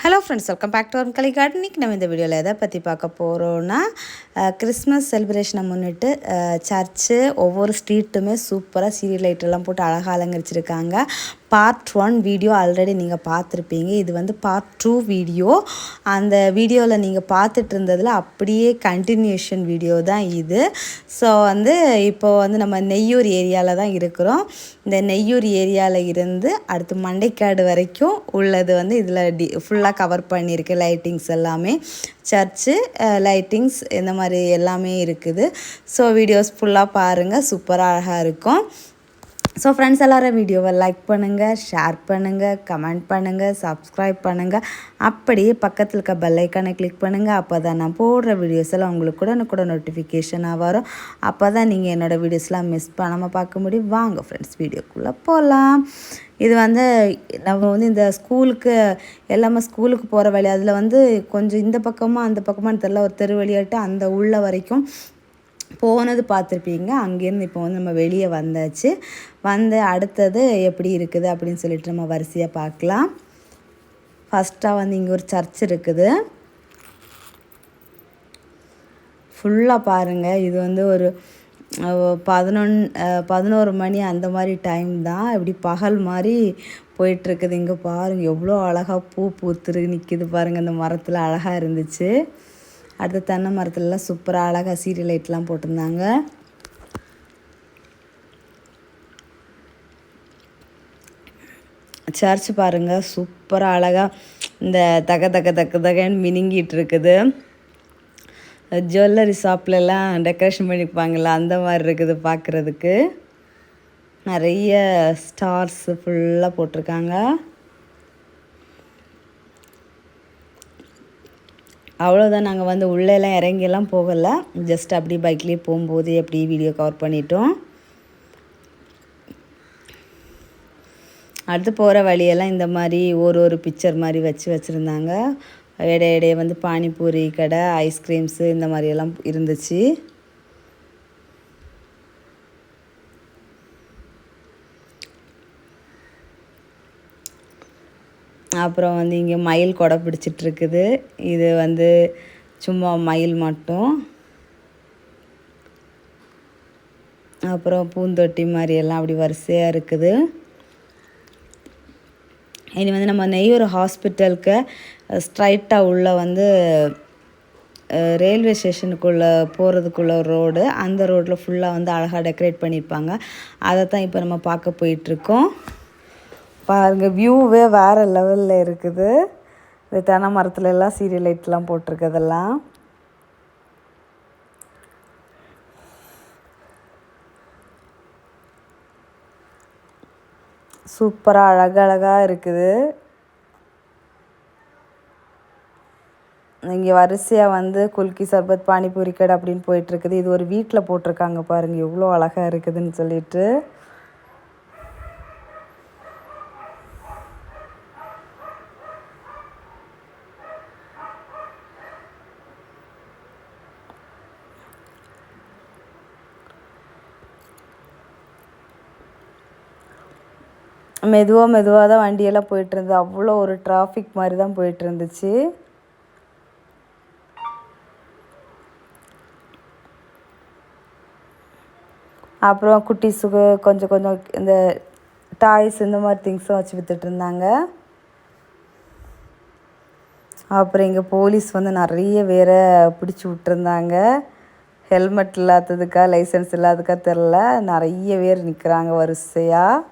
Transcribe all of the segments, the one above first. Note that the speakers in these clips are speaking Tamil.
Hello friends, welcome back to Arunkalai garden. இன்றைக்கி நம்ம இந்த வீடியோவில் எதை பற்றி பார்க்க போகிறோன்னா, கிறிஸ்மஸ் செலிப்ரேஷனை முன்னிட்டு சர்ச்சு ஒவ்வொரு ஸ்ட்ரீட்டுமே சூப்பராக சீரியல் லைட்டெல்லாம் போட்டு அழகாக அலங்கரிச்சிருக்காங்க. பார்ட் 1 வீடியோ ஆல்ரெடி நீங்கள் பார்த்துருப்பீங்க. இது வந்து பார்ட் 2 வீடியோ. அந்த வீடியோவில் நீங்கள் பார்த்துட்டு இருந்ததில் அப்படியே கண்டினியூஷன் வீடியோ தான் இது. ஸோ இப்போது நம்ம நெய்யூர் ஏரியாவில் தான் இருக்கிறோம். இந்த நெய்யூர் ஏரியாவில் இருந்து அடுத்து மண்டைக்காடு வரைக்கும் உள்ளது இதில் ஃபுல்லாக கவர் பண்ணியிருக்கு. லைட்டிங்ஸ் எல்லாமே, சர்ச்சு லைட்டிங்ஸ் இந்த மாதிரி எல்லாமே இருக்குது. ஸோ வீடியோஸ் ஃபுல்லாக பாருங்கள், சூப்பராக அழகாக இருக்கும். ஸோ ஃப்ரெண்ட்ஸ், எல்லோரும் வீடியோவை லைக் பண்ணுங்கள், ஷேர் பண்ணுங்கள், கமெண்ட் பண்ணுங்கள், சப்ஸ்கிரைப் பண்ணுங்கள். அப்படியே பக்கத்தில் இருக்க பெல் ஐக்கானை கிளிக் பண்ணுங்கள். அப்போ தான் நான் போடுற வீடியோஸ் எல்லாம் உங்களுக்கு கூட நோட்டிஃபிகேஷனாக வரும். அப்போ தான் நீங்கள் என்னோடய வீடியோஸ்லாம் மிஸ் பண்ணாமல் பார்க்க முடியும். வாங்க ஃப்ரெண்ட்ஸ், வீடியோக்குள்ளே போகலாம். இது நம்ம இந்த ஸ்கூலுக்கு எல்லாமே ஸ்கூலுக்கு போகிற வழி. அதில் கொஞ்சம் இந்த பக்கமாக அந்த பக்கமாக தெரியல, ஒரு தெரு வழியாட்டு அந்த உள்ள வரைக்கும் போனது பார்த்துருப்பீங்க. அங்கேருந்து இப்போ நம்ம வெளியே வந்தாச்சு. அடுத்தது எப்படி இருக்குது அப்படின்னு சொல்லிட்டு நம்ம வரிசையாக பார்க்கலாம். ஃபஸ்ட்டாக இங்கே ஒரு சர்ச் இருக்குது. ஃபுல்லாக பாருங்கள். இது ஒரு 11 மணி அந்த மாதிரி டைம் தான். இப்படி பகல் மாதிரி போயிட்டுருக்குது. இங்கே பாருங்கள் எவ்வளோ அழகாக பூ பூத்துரு நிற்கிது பாருங்கள். அந்த மரத்தில் அழகாக இருந்துச்சு. அடுத்து தென்னை மரத்துலலாம் சூப்பராக அழகாக சீரியல் லைட்லாம் போட்டிருந்தாங்க. சர்ச் பாருங்கள், சூப்பராக அழகாக இந்த தகன்னு மினுங்கிட்டு இருக்குது. ஜுவல்லரி ஷாப்லலாம் டெக்கரேஷன் பண்ணிப்பாங்களா, அந்த மாதிரி இருக்குது பார்க்குறதுக்கு. நிறைய ஸ்டார்ஸு ஃபுல்லாக போட்டிருக்காங்க. அவ்வளோதான். நாங்கள் உள்ளெல்லாம் இறங்கியெல்லாம் போகலை. ஜஸ்ட் அப்படி பைக்லேயே போகும்போது எப்படி வீடியோ கவர் பண்ணிட்டோம். அடுத்து போகிற வழியெல்லாம் இந்த மாதிரி ஒரு பிக்சர் மாதிரி வச்சுருந்தாங்க. இடையே பானிபூரி கடை, ஐஸ்கிரீம்ஸு இந்த மாதிரியெல்லாம் இருந்துச்சு. அப்புறம் இங்கே மயில் கொடை பிடிச்சிட்ருக்குது. இது சும்மா மயில் மட்டும். அப்புறம் பூந்தொட்டி மாதிரியெல்லாம் அப்படி வரிசையாக இருக்குது. இனி நம்ம நெய்யூர் ஹாஸ்பிட்டலுக்கு ஸ்ட்ரைட்டாக உள்ள ரயில்வே ஸ்டேஷனுக்குள்ளே போகிறதுக்குள்ள ரோடு. அந்த ரோட்டில் ஃபுல்லாக அழகாக டெக்கரேட் பண்ணியிருப்பாங்க. அதை தான் இப்போ நம்ம பார்க்க போயிட்டுருக்கோம். பாருங்கள், வியூவே வேறு லெவலில் இருக்குது. இந்த தென்னை மரத்துல எல்லாம் சீரியல் லைட்லாம் போட்டிருக்கதெல்லாம் சூப்பராக அழகழகாக இருக்குது. இங்கே வரிசையாக குல்கி சர்பத், பானிபூரி கடை அப்படின்னு போயிட்டுருக்குது. இது ஒரு வீட்டில் போட்டிருக்காங்க பாருங்கள், எவ்வளோ அழகாக இருக்குதுன்னு சொல்லிட்டு. மெதுவாக தான் வண்டியெல்லாம் போயிட்டுருந்தது. அவ்வளோ ஒரு டிராஃபிக் மாதிரி தான் போயிட்டுருந்துச்சு. அப்புறம் குட்டீஸுக்கு கொஞ்சம் இந்த டாய்ஸ் இந்த மாதிரி திங்ஸும் வச்சு விற்றுட்ருந்தாங்க. அப்புறம் இங்கே போலீஸ் நிறைய பேரை பிடிச்சி விட்டுருந்தாங்க. ஹெல்மெட் இல்லாததுக்கா லைசன்ஸ் இல்லாததுக்கா தெரில, நிறைய பேர் நிற்கிறாங்க வரிசையாக.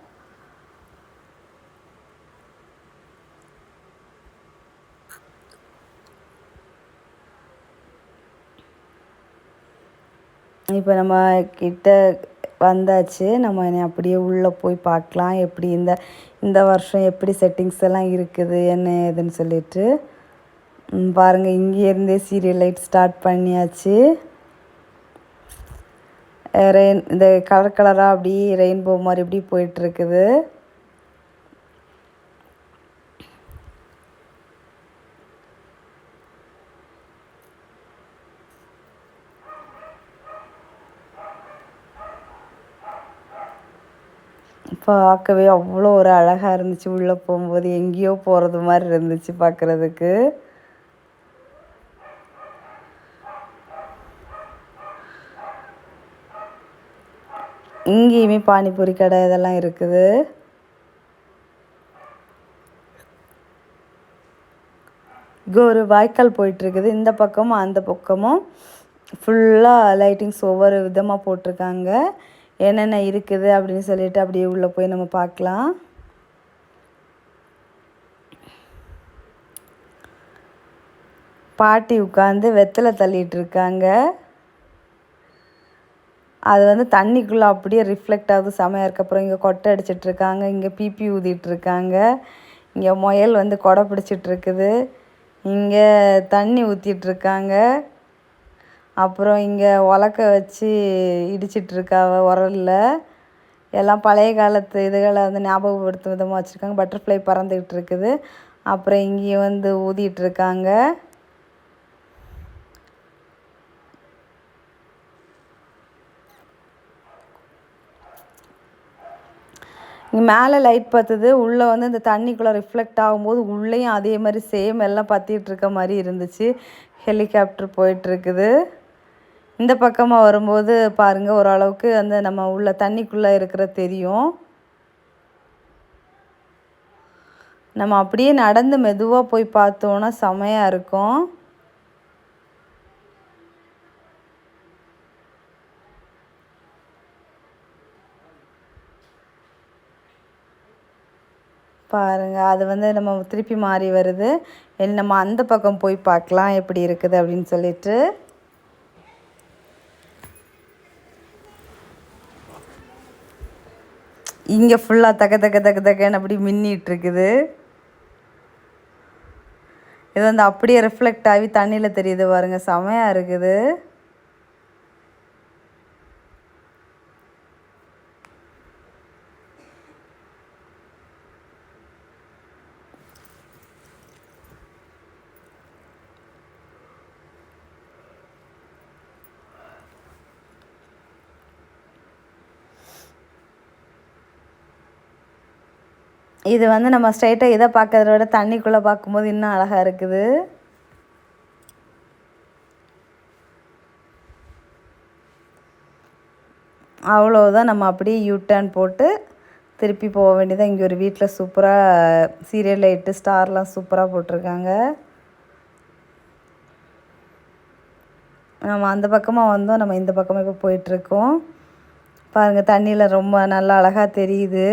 இப்போ நம்ம கிட்ட வந்தாச்சு. நம்ம அப்படியே உள்ளே போய் பார்க்கலாம் எப்படி இந்த வருஷம் எப்படி செட்டிங்ஸ் எல்லாம் இருக்குது என்ன ஏதுன்னு சொல்லிட்டு. பாருங்கள், இங்கேருந்தே சீரியல் லைட் ஸ்டார்ட் பண்ணியாச்சு. இந்த கலராக அப்படி ரெயின்போ மாதிரி இப்படி போயிட்டுருக்குது. பார்க்கவே அவ்வளோ ஒரு அழகாக இருந்துச்சு. உள்ளே போகும்போது எங்கேயோ போகிறது மாதிரி இருந்துச்சு பார்க்குறதுக்கு. இங்கேயுமே பானிபூரி கடை இதெல்லாம் இருக்குது. இங்கே ஒரு வாய்க்கால் போயிட்டுருக்குது. இந்த பக்கமும் அந்த பக்கமும் ஃபுல்லாக லைட்டிங்ஸ் ஒவ்வொரு விதமாக போட்டிருக்காங்க. என்னென்ன இருக்குது அப்படின்னு சொல்லிட்டு அப்படியே உள்ளே போய் நம்ம பார்க்கலாம். பாட்டி உட்காந்து வெத்தலை தள்ளிட்டு இருக்காங்க. அது வந்து தண்ணிக்குள்ளே அப்படியே ரிஃப்ளெக்ட் ஆகுது, செமையாக இருக்குது. அப்புறம் இங்கே கொட்டை அடிச்சிட்ருக்காங்க, இங்கே பிபி ஊதிட்டுருக்காங்க, இங்கே முயல் வந்து கொடை பிடிச்சிட்ருக்குது, இங்கே தண்ணி ஊற்றிட்டுருக்காங்க, அப்புறம் இங்கே உலக்க வச்சு இடிச்சிட்ருக்கா உரலில். எல்லாம் பழைய காலத்து இதுகளை வந்து ஞாபகப்படுத்தும் விதமாக வச்சுருக்காங்க. பட்டர்ஃப்ளை பறந்துக்கிட்டு இருக்குது. அப்புறம் இங்கேயும் வந்து ஊதிட்டுருக்காங்க. இங்கே மேலே லைட் பற்றுது. உள்ளே வந்து இந்த தண்ணிக்குள்ளே ரிஃப்ளெக்ட் ஆகும்போது உள்ளேயும் அதே மாதிரி சேம் எல்லாம் பற்றிட்டுருக்க மாதிரி இருந்துச்சு. ஹெலிகாப்டர் போயிட்டுருக்குது. இந்த பக்கமாக வரும்போது பாருங்கள், ஓரளவுக்கு வந்து நம்ம உள்ள தண்ணிக்குள்ளே இருக்கிற தெரியும். நம்ம அப்படியே நடந்து மெதுவாக போய் பார்த்தோன்னா செமையாக இருக்கும். பாருங்கள், அது வந்து நம்ம திருப்பி மாறி வருது. நம்ம அந்த பக்கம் போய் பார்க்கலாம் எப்படி இருக்குது அப்படின்னு சொல்லிட்டு. இங்கே ஃபுல்லாக தக்க தக்க தக்க தக்கன்னு அப்படி மின்னிகிட்ருக்குது. இது வந்து அப்படியே ரிஃப்ளெக்ட் ஆகி தண்ணியில் தெரியுது பாருங்கள், செமையாக இருக்குது. இது வந்து நம்ம ஸ்ட்ரைட்டாக இதை பார்க்கறத விட தண்ணிக்குள்ளே பார்க்கும்போது இன்னும் அழகாக இருக்குது. அவ்வளோதான், நம்ம அப்படியே யூட்டர்ன் போட்டு திருப்பி போக வேண்டியதான். இங்கே ஒரு வீட்டில் சூப்பராக சீரியல் லைட்டு ஸ்டார்லாம் சூப்பராக போட்டிருக்காங்க. நம்ம அந்த பக்கமாக வந்தோம், நம்ம இந்த பக்கமாக இப்போ போயிட்டுருக்கோம். பாருங்கள், தண்ணியில் ரொம்ப நல்லா அழகாக தெரியுது.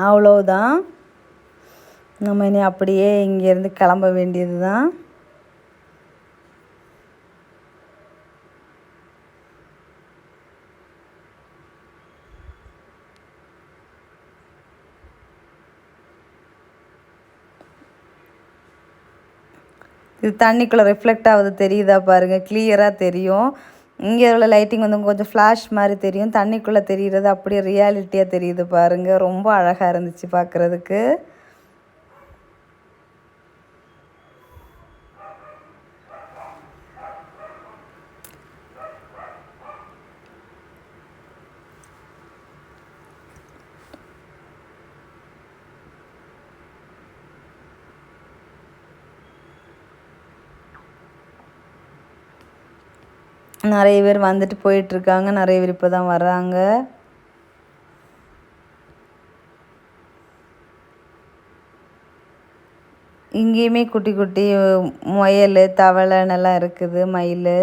அவ்வளோதான், நம்ம இனி அப்படியே இங்கேருந்து கிளம்ப வேண்டியது தான். இது தண்ணிக்குள்ளே ரிஃப்ளெக்ட் ஆகுது தெரியுதா பாருங்கள், கிளியராக தெரியும். இங்கே உள்ள லைட்டிங் வந்து கொஞ்சம் ஃப்ளாஷ் மாதிரி தெரியும், தண்ணிக்குள்ளே தெரிகிறது அப்படியே ரியாலிட்டியாக தெரியுது பாருங்கள். ரொம்ப அழகாக இருந்துச்சு பார்க்குறதுக்கு. நிறைய பேர் வந்துட்டு போயிட்டுருக்காங்க, நிறைய பேர் இப்போ தான் வர்றாங்க. இங்கேயுமே குட்டி குட்டி முயல், தவளைன்னெல்லாம் இருக்குது, மயில்.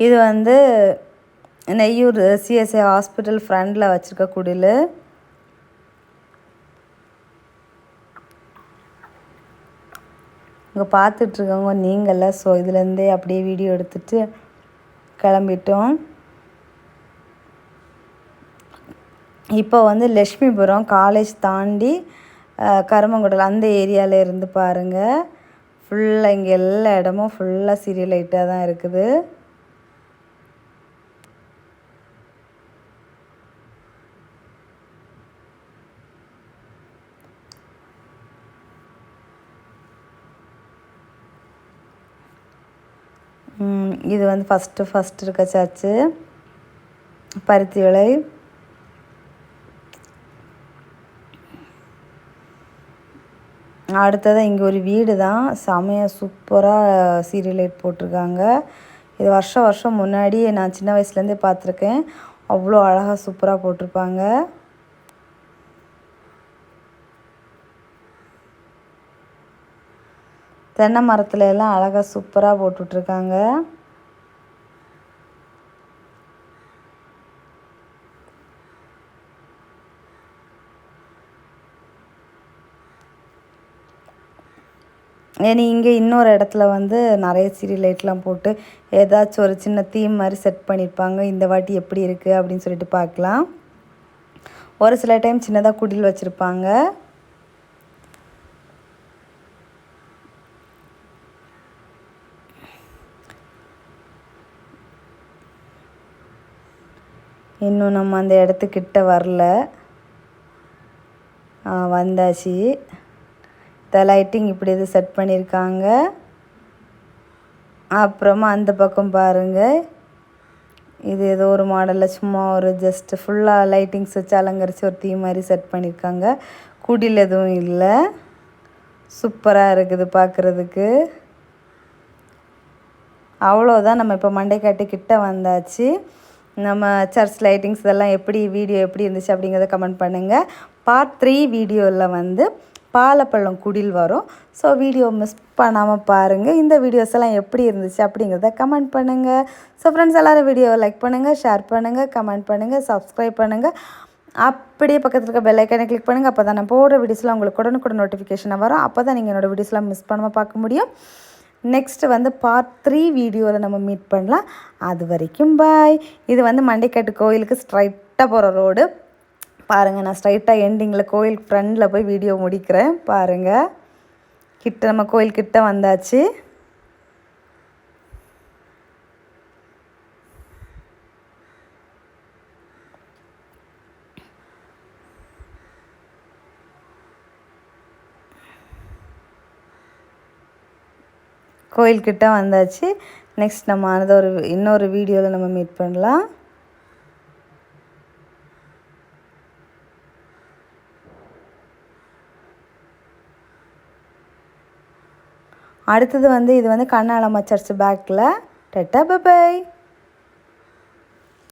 இது வந்து நெய்யூர் சிஎஸ்ஐ ஹாஸ்பிட்டல் ஃப்ரண்டில் வச்சுருக்க குடில். இங்கே பார்த்துட்ருக்கவங்க நீங்கள. ஸோ இதுலேருந்தே அப்படியே வீடியோ எடுத்துகிட்டு கிளம்பிட்டோம். இப்போ வந்து லக்ஷ்மிபுரம் காலேஜ் தாண்டி கருமங்குடல் அந்த ஏரியாவில் இருந்து பாருங்கள். ஃபுல்லாக இங்கே எல்லா இடமும் ஃபுல்லாக சீரியல் லைட்டாக தான் இருக்குது. இது வந்து ஃபஸ்ட்டு இருக்க சர்ச்சு பருத்தி விலை. அடுத்ததாக இங்கே ஒரு வீடு தான் செமையாக சூப்பராக சீரியல் லைட் போட்டிருக்காங்க. இது வருஷம் முன்னாடி நான் சின்ன வயசுலேருந்தே பார்த்துருக்கேன். அவ்வளோ அழகாக சூப்பராக போட்டிருப்பாங்க. தென்னை மரத்துல எல்லாம் அழகாக சூப்பராக போட்டுட்ருக்காங்க. ஏன்னா இங்கே இன்னொரு இடத்துல வந்து நிறைய சீரியல் லைட்லாம் போட்டு ஏதாச்சும் ஒரு சின்ன தீம் மாதிரி செட் பண்ணியிருப்பாங்க. இந்த வாட்டி எப்படி இருக்குது அப்படின்னு சொல்லிட்டு பார்க்கலாம். ஒரு சில டைம் சின்னதாக குடில் வச்சுருப்பாங்க. இன்னும் நம்ம அந்த இடத்துக்கிட்ட வரல. வந்தாச்சு. இந்த லைட்டிங் இப்படி இது செட் பண்ணியிருக்காங்க. அப்புறமா அந்த பக்கம் பாருங்கள். இது ஏதோ ஒரு மாடலில் சும்மா ஒரு ஜஸ்ட்டு ஃபுல்லாக லைட்டிங்ஸ் வச்சு அலங்கரித்து ஒரு தீம் மாதிரி செட் பண்ணியிருக்காங்க. குடில் எதுவும் இல்லை. சூப்பராக இருக்குது பார்க்குறதுக்கு. அவ்வளோதான். நம்ம இப்போ மண்டைக்காட்டு கிட்ட வந்தாச்சு. நம்ம சர்ச் லைட்டிங்ஸ் இதெல்லாம் வீடியோ எப்படி இருந்துச்சு அப்படிங்கிறத கமெண்ட் பண்ணுங்கள். பார்ட் 3 வீடியோவில் வந்து பாலப்பழம் குடில் வரும். ஸோ வீடியோ மிஸ் பண்ணாமல் பாருங்கள். இந்த வீடியோஸ் எல்லாம் எப்படி இருந்துச்சு அப்படிங்கிறத கமெண்ட் பண்ணுங்கள். ஸோ ஃப்ரெண்ட்ஸ் எல்லோரும் வீடியோவை லைக் பண்ணுங்கள், ஷேர் பண்ணுங்கள், கமெண்ட் பண்ணுங்கள், சப்ஸ்கிரைப் பண்ணுங்கள். அப்படியே பக்கத்தில் இருக்க பெல் ஐக்கானை கிளிக் பண்ணுங்கள். அப்போ தான் நான் போடுற வீடியோஸ்லாம் உங்களுக்கு உடனுக்குடன் நோட்டிஃபிகேஷனாக வரும். அப்போ தான் நீங்கள் என்னோடய வீடியோஸ்லாம் மிஸ் பண்ணாமல் பார்க்க முடியும். நெக்ஸ்ட்டு வந்து பார்ட் 3 வீடியோவில் நம்ம மீட் பண்ணலாம். அது வரைக்கும் பாய். இது வந்து மண்டைக்காட்டு கோயிலுக்கு ஸ்ட்ரைட்டாக போகிற ரோடு பாருங்கள். நான் ஸ்ட்ரைட்டாக எண்டிங்கில் கோயில் ஃப்ரண்டில் போய் வீடியோ முடிக்கிறேன் பாருங்கள். நம்ம கோயில் கிட்ட வந்தாச்சு. கோயில்கிட்ட வந்தாச்சு. நெக்ஸ்ட் நம்ம இன்னொரு வீடியோவில் நம்ம மீட் பண்ணலாம். அடுத்தது வந்து இது வந்து கண்ணாலம்மா சர்ச் பேக்கில். Ta-ta by.